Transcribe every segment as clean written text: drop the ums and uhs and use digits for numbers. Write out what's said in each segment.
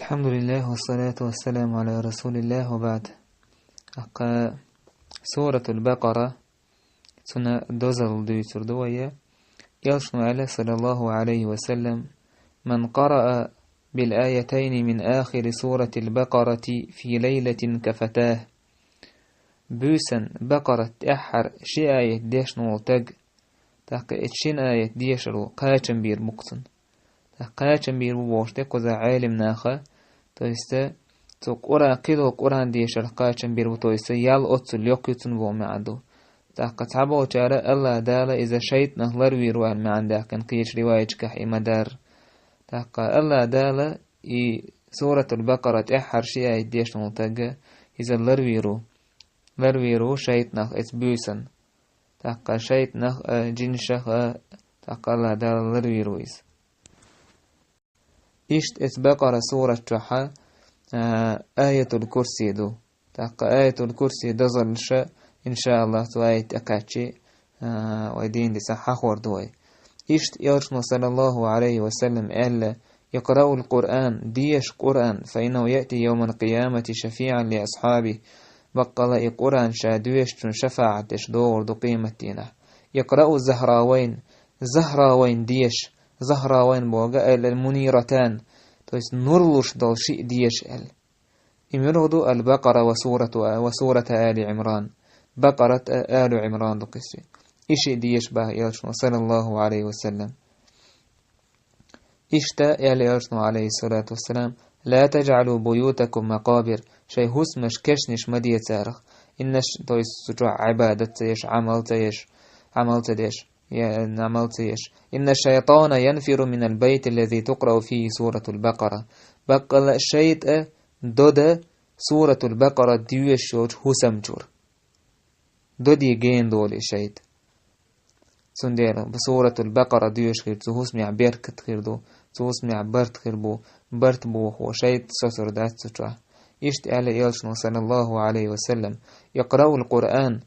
الحمد لله والصلاة والسلام على رسول الله وبعد. سورة البقرة سنة دوزل دي سردوية يصنع على صلى الله عليه وسلم من قرأ بالآيتين من آخر سورة البقرة في ليلة كفتاه بوسن بقرة أحر شي آية ديش نولتق اتشين آية ديشرو قاچن بير مقصن قاچن بير بوشتك وزا عالم ناخا تويستا تو قرآن قيلو قرآن ديشر قاچن بير تويستا يال أتسل يقيتن بو معدو تعبو چارة الله دالا إذا شيط نهلر ويروان معندها كان قيش رواية كحي مدار الله دالا سورة البقرة أحر شي آية ديش نولتق إذا لرويرو شيط نخ اتبوسن شيط نخ جنشخ الله دالا لرويرويز إشت اتبقر سورة جحا آية الكرسي دو آية الكرسي دزل إن شاء الله تو آية أكاتشي ويدين دي صحح وردوي إشت يرشن صلى الله عليه وسلم ألا يقرأ القرآن ديش قرآن فإنه يأتي يوم القيامة شفيعا لأصحابه بقل القرآن شادويش شفاعة دور دو قيمتنا يقرأ زهراوين ديش زهراوين بوغا المنيرتان تويس نورلوش دول شيء ديش إمرودو البقرة وسورة آل عمران بقرة آل عمران دو قسي إشي ديش باه يلشنو صلى الله عليه وسلم إشتا يلشنو عليه الصلاة والسلام لا تجعلوا بيوتكم مقابر شيء هسمش كشنش مدية تارخ إنش تويس سجوع عبادة تيش عملت ديش إن الشيطان ينفر من البيت الذي تقرأ فيه سورة البقرة بقل الشيط دود سورة البقرة ديوش شوش هسمجور دودي جين دول الشيط سندير بسورة البقرة ديوش خير تهسمع بيركت خير دو تهسمع برت خير برت بو هو شيط سسر دات سجوع إشت على يلشن صلى الله عليه وسلم يقرأ القرآن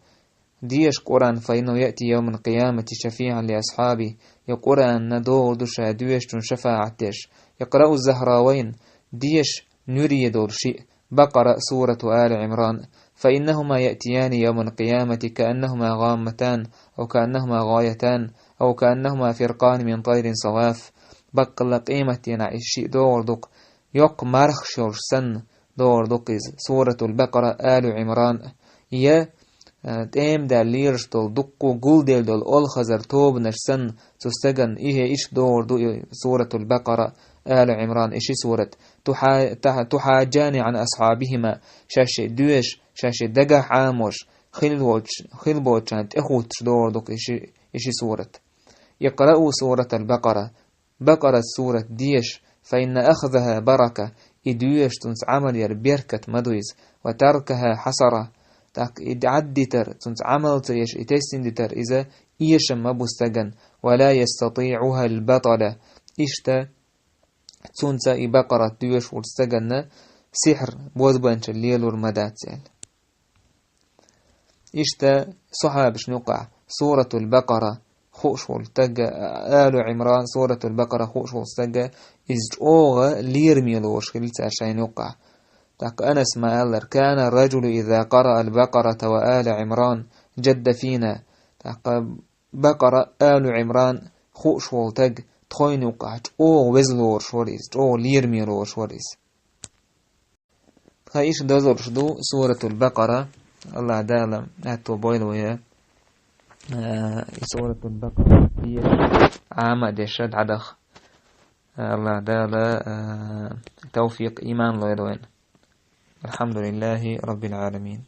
ديش قرآن فإنه يأتي يوم القيامة شفيعا لأصحابه يقرآن ندور دوشا ديش شفاعتش يقرأ الزهراوين ديش نري دور شيء بقرأ سورة آل عمران فإنهما يأتيان يوم القيامة كأنهما غامتان أو كأنهما غايتان أو كأنهما فرقان من طير صواف بقل قيمة الشيء دور دق يق مرخشور سن دور دقيز سورة البقرة آل عمران يا تيم دا ليرش دول دقو قول ديل دول أول خزر توب نشسن تستغن إيش دور دو سورة البقرة آل عمران إيش سورة تحاجان عن أصحابهما شاشة دوش شاشة دقح عاموش خلبوش عن تأخوتش دور دق إيش سورة يقرأوا سورة البقرة بقرة سورة ديش فإن أخذها بركة إدويش تنس عمل يربيركة مدويز وتركها حسرة تاك إدعدتر تنس عمل تيش إتسندتر إذا إيش مبستغن ولا يستطيعها البطلة إشتا تنس إبقرة دويش ورستغن سحر بوذبانش الليل والمدات إشتا صحابش نقع سورة البقرة خوشول تجا آل عمران سورة البقرة خوشول تجا إزجوغ ليرميلوش خلت عشان يقع تاك أنس ما قال كان الرجل إذا قرأ البقرة وآل عمران جد فينا تاك بقرة آل عمران خوشول تج تخوين يقع أو وزلور شوريس أو ليرميلور شوريس خايش دزور شدو سورة البقرة الله دالم أتو بويلويا سورة البقرة هي عامة دشد عدخ الله دالا توفيق إيمان لوين الحمد لله رب العالمين.